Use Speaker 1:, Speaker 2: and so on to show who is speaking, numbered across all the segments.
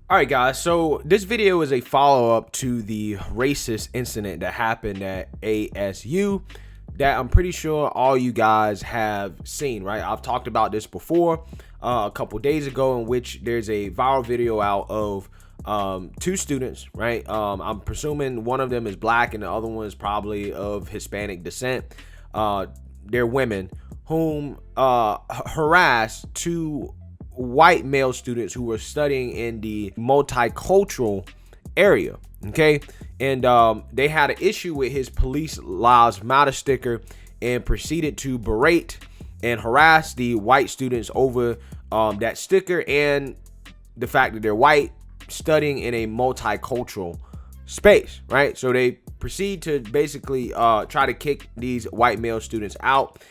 Speaker 1: All right, guys. So this video is a follow-up to the racist incident that happened at ASU that I'm pretty sure all you guys have seen, right? I've talked about this before a couple days ago, in which there's a viral video out of two students, right? I'm presuming one of them is black and the other one is probably of Hispanic descent. They're women whom harassed two white male students who were studying in the multicultural area. Okay, and they had an issue with his Police Lives Matter sticker and proceeded to berate and harass the white students over that sticker and the fact that they're white studying in a multicultural space, right? So they proceed to basically try to kick these white male students out,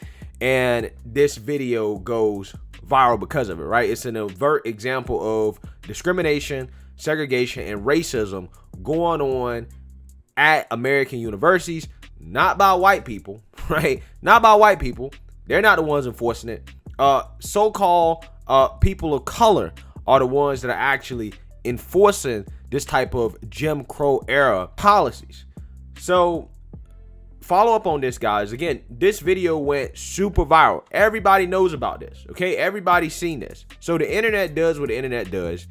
Speaker 1: and this video goes viral because of it, right? It's an overt example of discrimination, segregation, and racism going on at American universities, not by white people, right? Not by white people. They're not the ones enforcing it. So-called people of color are the ones that are actually enforcing this type of Jim Crow era policies. So follow up on this, guys. Again, this video went super viral. Everybody knows about this, okay? Everybody's seen this. So the internet does what the internet does,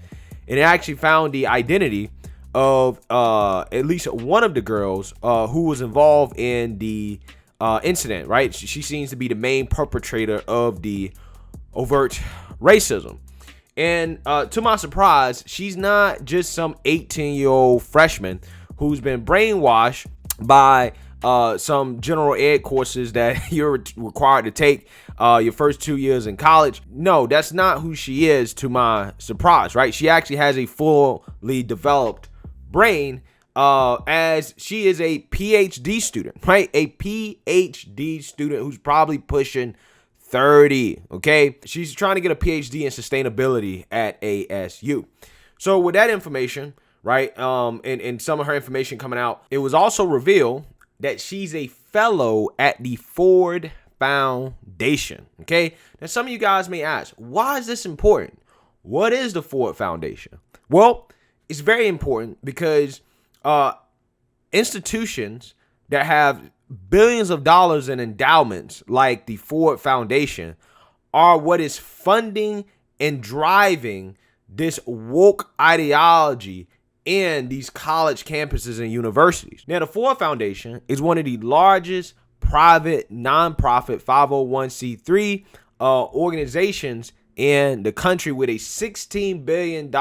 Speaker 1: and it actually found the identity of at least one of the girls who was involved in the incident, right? She seems to be the main perpetrator of the overt racism. And to my surprise, she's not just some 18-year-old freshman who's been brainwashed by some general ed courses that you're required to take your first 2 years in college. No, that's not who she is, to my surprise, right? She actually has a fully developed brain, as she is a PhD student, right? A PhD student who's probably pushing 30, okay? She's trying to get a PhD in sustainability at ASU. So with that information, right, and some of her information coming out, it was also revealed that she's a fellow at the Ford Foundation. Okay, now some of you guys may ask, why is this important? What is the Ford Foundation? Well, it's very important because institutions that have billions of dollars in endowments like the Ford Foundation are what is funding and driving this woke ideology in these college campuses and universities. Now, the Ford Foundation is one of the largest private nonprofit 501c3 organizations in the country with a $16 billion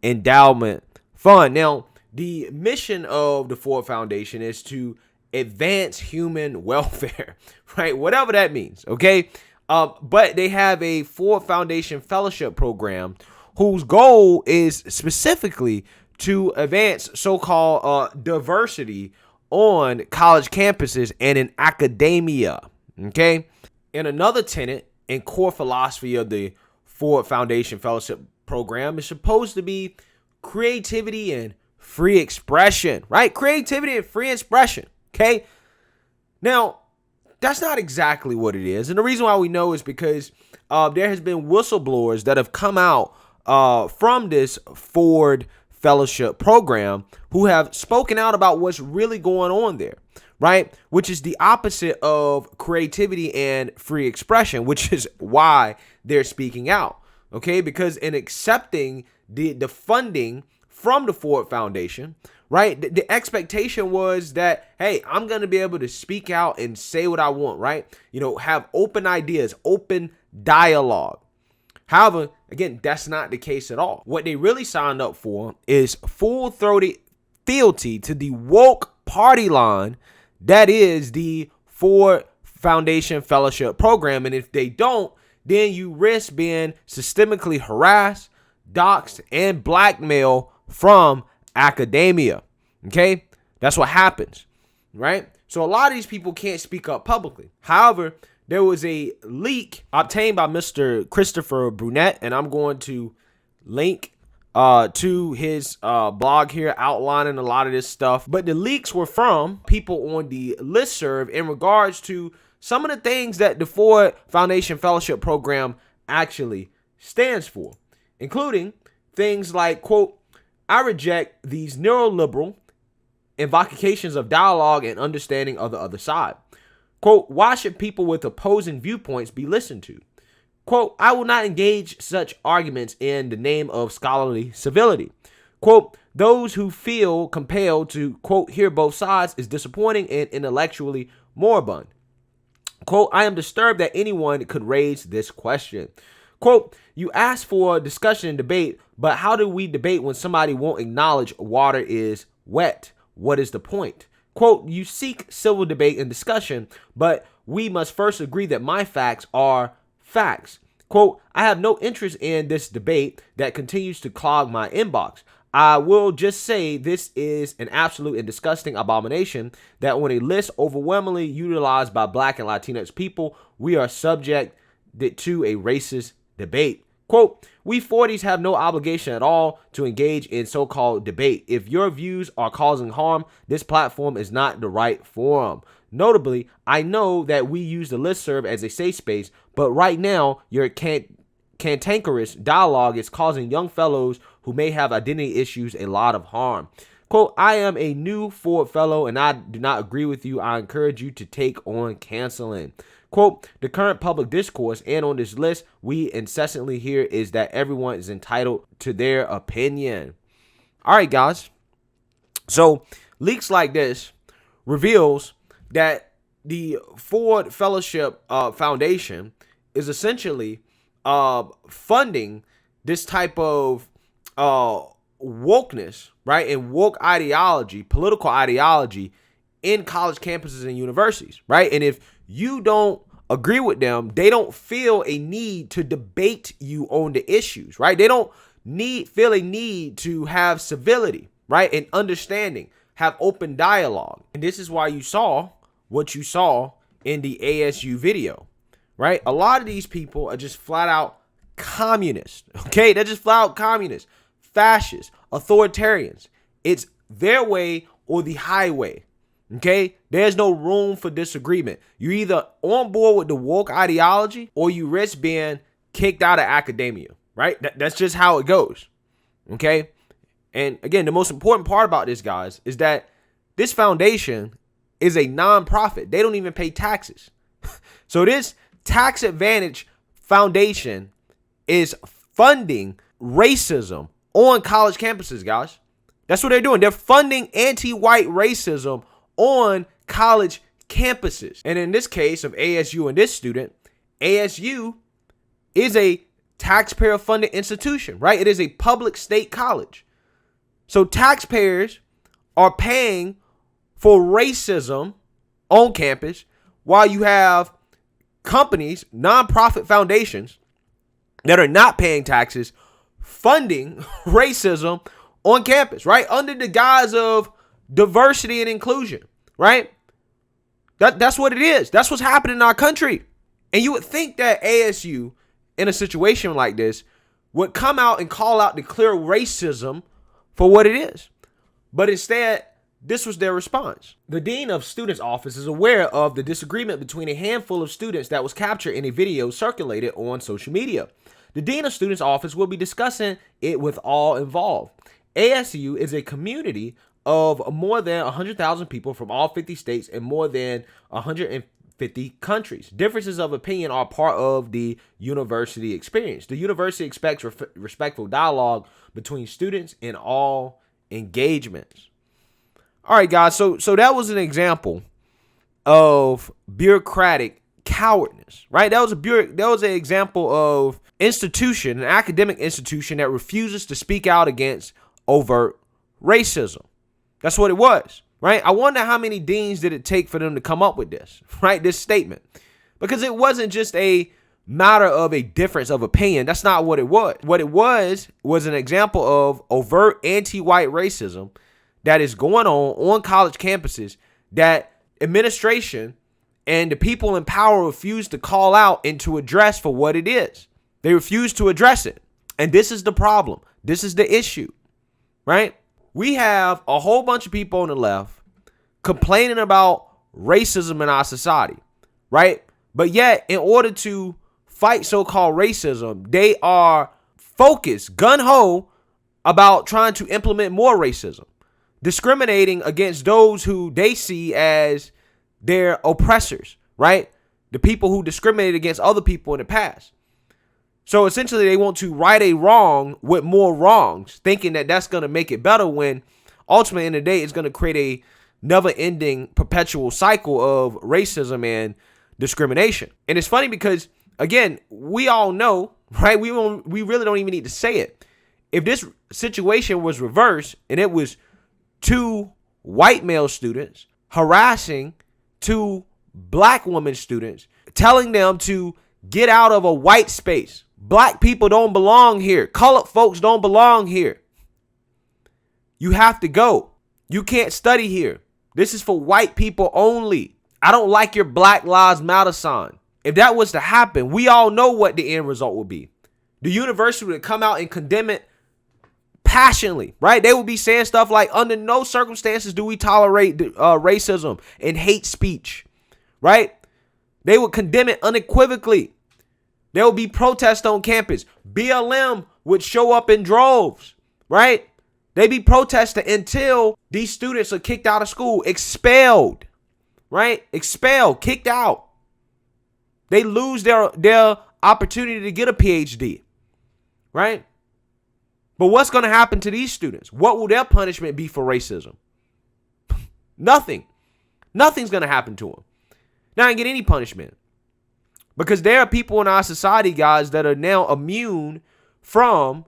Speaker 1: endowment fund. Now, the mission of the Ford Foundation is to advance human welfare, right? Whatever that means, okay? But they have a Ford Foundation fellowship program whose goal is specifically to advance so-called diversity on college campuses and in academia, okay? And another tenet and core philosophy of the Ford Foundation Fellowship Program is supposed to be creativity and free expression, right? Creativity and free expression, okay? Now, that's not exactly what it is. And the reason why we know is because there has been whistleblowers that have come out from this Ford Fellowship Program who have spoken out about what's really going on there, right? Which is the opposite of creativity and free expression, which is why they're speaking out, okay? Because in accepting the funding from the Ford Foundation, right, the expectation was that, hey, I'm going to be able to speak out and say what I want, right? You know, have open ideas, open dialogue. However, again, that's not the case at all. What they really signed up for is full-throated fealty to the woke party line that is the Ford Foundation Fellowship Program. And if they don't, then you risk being systemically harassed, doxxed, and blackmailed from academia. Okay? That's what happens, right? So a lot of these people can't speak up publicly. However, there was a leak obtained by Mr. Christopher Brunette, and I'm going to link to his blog here outlining a lot of this stuff. But the leaks were from people on the listserv in regards to some of the things that the Ford Foundation Fellowship Program actually stands for, including things like, quote, I reject these neoliberal invocations of dialogue and understanding of the other side. Quote, why should people with opposing viewpoints be listened to? Quote, I will not engage such arguments in the name of scholarly civility. Quote, those who feel compelled to, quote, hear both sides is disappointing and intellectually moribund. Quote, I am disturbed that anyone could raise this question. Quote, you ask for discussion and debate, but how do we debate when somebody won't acknowledge water is wet? What is the point? Quote, you seek civil debate and discussion, but we must first agree that my facts are facts. Quote, I have no interest in this debate that continues to clog my inbox. I will just say this is an absolute and disgusting abomination that on a list overwhelmingly utilized by Black and Latinx people, we are subject to a racist debate. Quote, we 40s have no obligation at all to engage in so-called debate. If your views are causing harm, this platform is not the right forum. Notably, I know that we use the listserv as a safe space, but right now, your cantankerous dialogue is causing young fellows who may have identity issues a lot of harm. Quote, I am a new Ford fellow and I do not agree with you. I encourage you to take on canceling. Quote, the current public discourse and on this list we incessantly hear is that everyone is entitled to their opinion. All right, guys. So leaks like this reveals that the Ford Fellowship Foundation is essentially funding this type of wokeness, right? And woke ideology, political ideology in college campuses and universities, right? And if you don't agree with them, they don't feel a need to debate you on the issues, right? They don't feel a need to have civility, right? And understanding, have open dialogue. And this is why you saw what you saw in the ASU video, right? A lot of these people are just flat out communists, okay? They're just flat out communists, fascists, authoritarians. It's their way or the highway. Okay, there's no room for disagreement. You're either on board with the woke ideology or you risk being kicked out of academia, right? That's just how it goes. Okay, and again, the most important part about this, guys, is that this foundation is a nonprofit. They don't even pay taxes. So this tax advantage foundation is funding racism on college campuses, guys. That's what they're doing. They're funding anti-white racism on college campuses. And in this case of ASU and this student, ASU is a taxpayer funded institution, right? It is a public state college. So taxpayers are paying for racism on campus while you have companies, nonprofit foundations that are not paying taxes funding racism on campus, right? Under the guise of diversity and inclusion, right? That's what it is. That's what's happening in our country. And you would think that ASU, in a situation like this, would come out and call out the clear racism for what it is. But instead, this was their response. The Dean of Students' Office is aware of the disagreement between a handful of students that was captured in a video circulated on social media. The Dean of Students' Office will be discussing it with all involved. ASU is a community of more than 100,000 people from all 50 states and more than 150 countries. Differences of opinion are part of the university experience. The university expects respectful dialogue between students in all engagements. All right, guys. So that was an example of bureaucratic cowardness, right? That was an example of an academic institution that refuses to speak out against overt racism. That's what it was, right? I wonder how many deans did it take for them to come up with this, right? This statement, because it wasn't just a matter of a difference of opinion. That's not what it was. What it was an example of overt anti-white racism that is going on college campuses that administration and the people in power refuse to call out and to address for what it is. They refuse to address it. And this is the problem. This is the issue, right? We have a whole bunch of people on the left complaining about racism in our society, right? But yet, in order to fight so-called racism, they are focused, gung-ho, about trying to implement more racism, discriminating against those who they see as their oppressors, right? The people who discriminated against other people in the past. So essentially, they want to right a wrong with more wrongs, thinking that that's going to make it better, when ultimately in the day, it's going to create a never-ending perpetual cycle of racism and discrimination. And it's funny because, again, we all know, right? We really don't even need to say it. If this situation was reversed and it was two white male students harassing two black women students, telling them to get out of a white space. Black people don't belong here. Colored folks don't belong here. You have to go. You can't study here. This is for white people only. I don't like your Black Lives Matter sign. If that was to happen, we all know what the end result would be. The university would come out and condemn it passionately, right? They would be saying stuff like, under no circumstances do we tolerate racism and hate speech, right? They would condemn it unequivocally. There would be protests on campus. BLM would show up in droves, right? They'd be protesting until these students are kicked out of school, expelled, right? Expelled, kicked out. They lose their opportunity to get a PhD, right? But what's going to happen to these students? What will their punishment be for racism? Nothing. Nothing's going to happen to them. They don't get any punishment. Because there are people in our society, guys, that are now immune from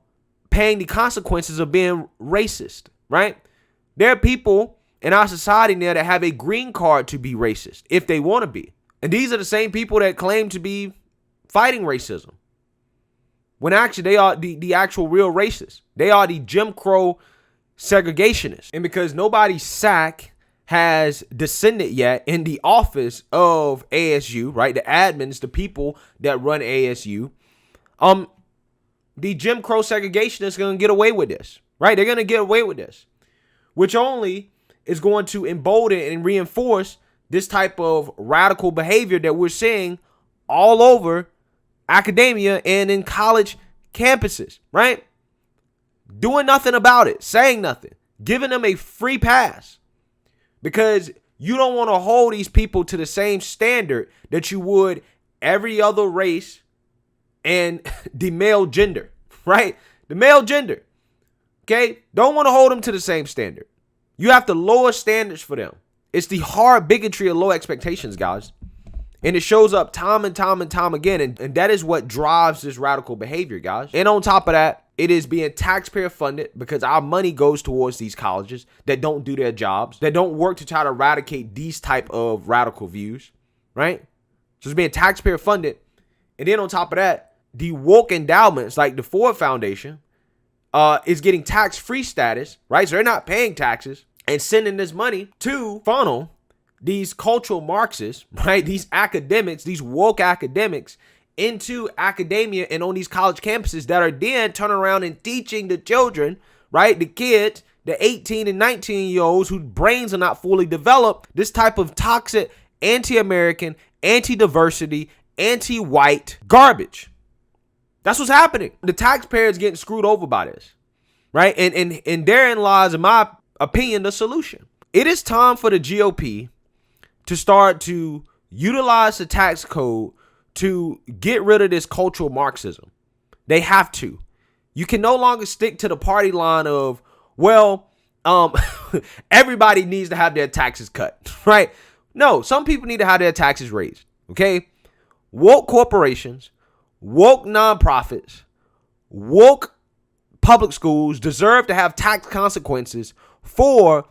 Speaker 1: paying the consequences of being racist, right? There are people in our society now that have a green card to be racist if they want to be. And these are the same people that claim to be fighting racism, when actually they are the actual real racists. They are the Jim Crow segregationists. And because nobody's sack has descended yet in the office of ASU, right? The admins, the people that run ASU, the Jim Crow segregationists are going to get away with this, right? They're going to get away with this, which only is going to embolden and reinforce this type of radical behavior that we're seeing all over academia and in college campuses, right? Doing nothing about it, saying nothing, giving them a free pass, because you don't want to hold these people to the same standard that you would every other race and the male gender, right? The male gender, okay? Don't want to hold them to the same standard. You have to lower standards for them. It's the hard bigotry of low expectations, guys. And it shows up time and time and time again. And that is what drives this radical behavior, guys. And on top of that, it is being taxpayer funded, because our money goes towards these colleges that don't do their jobs, that don't work to try to eradicate these type of radical views, right? So it's being taxpayer funded. And then on top of that, the woke endowments like the Ford Foundation is getting tax-free status, right? So they're not paying taxes and sending this money to funnel these cultural Marxists, right? These academics, these woke academics, into academia and on these college campuses that are then turning around and teaching the children, right? The kids, the 18 and 19-year-olds whose brains are not fully developed, this type of toxic, anti-American, anti-diversity, anti-white garbage. That's what's happening. The taxpayers getting screwed over by this, right? And therein lies, in my opinion, the solution. It is time for the GOP to start to utilize the tax code to get rid of this cultural Marxism. They have to. You can no longer stick to the party line of, well, everybody needs to have their taxes cut, right? No, some people need to have their taxes raised, okay? Woke corporations, woke nonprofits, woke public schools deserve to have tax consequences for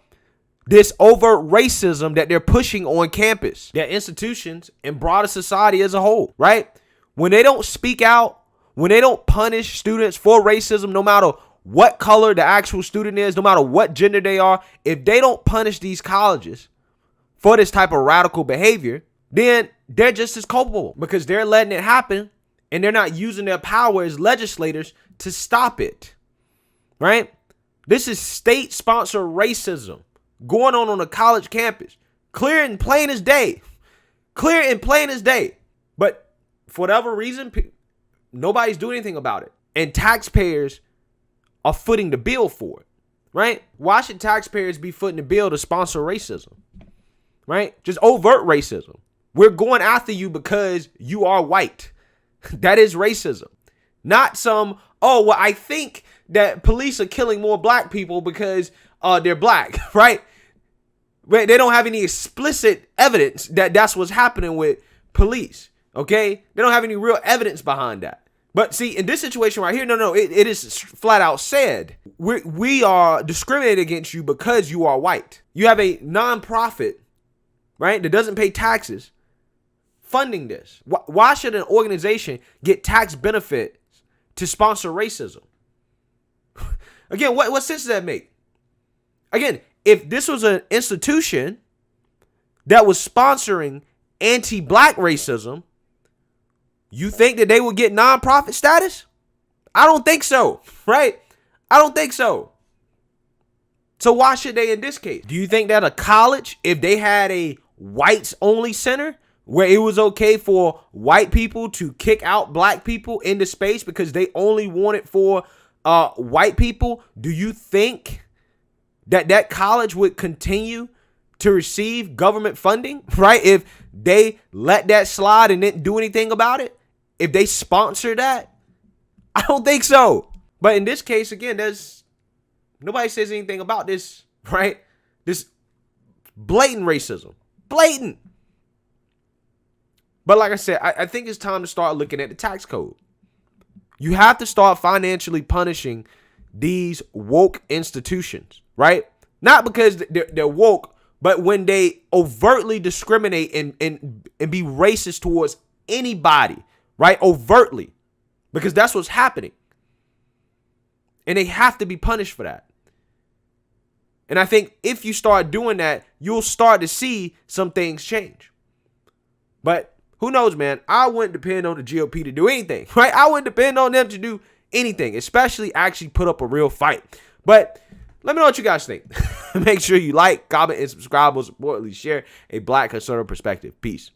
Speaker 1: this overt racism that they're pushing on campus, their institutions, and broader society as a whole, right? When they don't speak out, when they don't punish students for racism, no matter what color the actual student is, no matter what gender they are, if they don't punish these colleges for this type of radical behavior, then they're just as culpable, because they're letting it happen and they're not using their power as legislators to stop it, right? This is state-sponsored racism going on a college campus. Clear and plain as day. Clear and plain as day. But for whatever reason, nobody's doing anything about it. And taxpayers are footing the bill for it, right? Why should taxpayers be footing the bill to sponsor racism, right? Just overt racism. We're going after you because you are white. That is racism. Not some, oh, well, I think that police are killing more black people because they're black, right? They don't have any explicit evidence that that's what's happening with police, okay? They don't have any real evidence behind that. But see, in this situation right here, no, it is flat out said. We are discriminating against you because you are white. You have a nonprofit, right, that doesn't pay taxes funding this. Why should an organization get tax benefits to sponsor racism? Again, what sense does that make? Again, if this was an institution that was sponsoring anti-black racism, you think that they would get nonprofit status? I don't think so, right? I don't think so. So why should they in this case? Do you think that a college, if they had a whites-only center where it was okay for white people to kick out black people into space because they only want it for white people, do you think that that college would continue to receive government funding, right? If they let that slide and didn't do anything about it? If they sponsor that? I don't think so. But in this case, again, nobody says anything about this, right? This blatant racism. Blatant. But like I said, I think it's time to start looking at the tax code. You have to start financially punishing these woke institutions, right? Not because they're woke, but when they overtly discriminate and be racist towards anybody, right? Overtly, because that's what's happening. And they have to be punished for that. And I think if you start doing that, you'll start to see some things change. But who knows, man? I wouldn't depend on the GOP to do anything, right? I wouldn't depend on them to do anything, especially actually put up a real fight. But let me know what you guys think. Make sure you like, comment, and subscribe. Most importantly, share a black conservative perspective. Peace.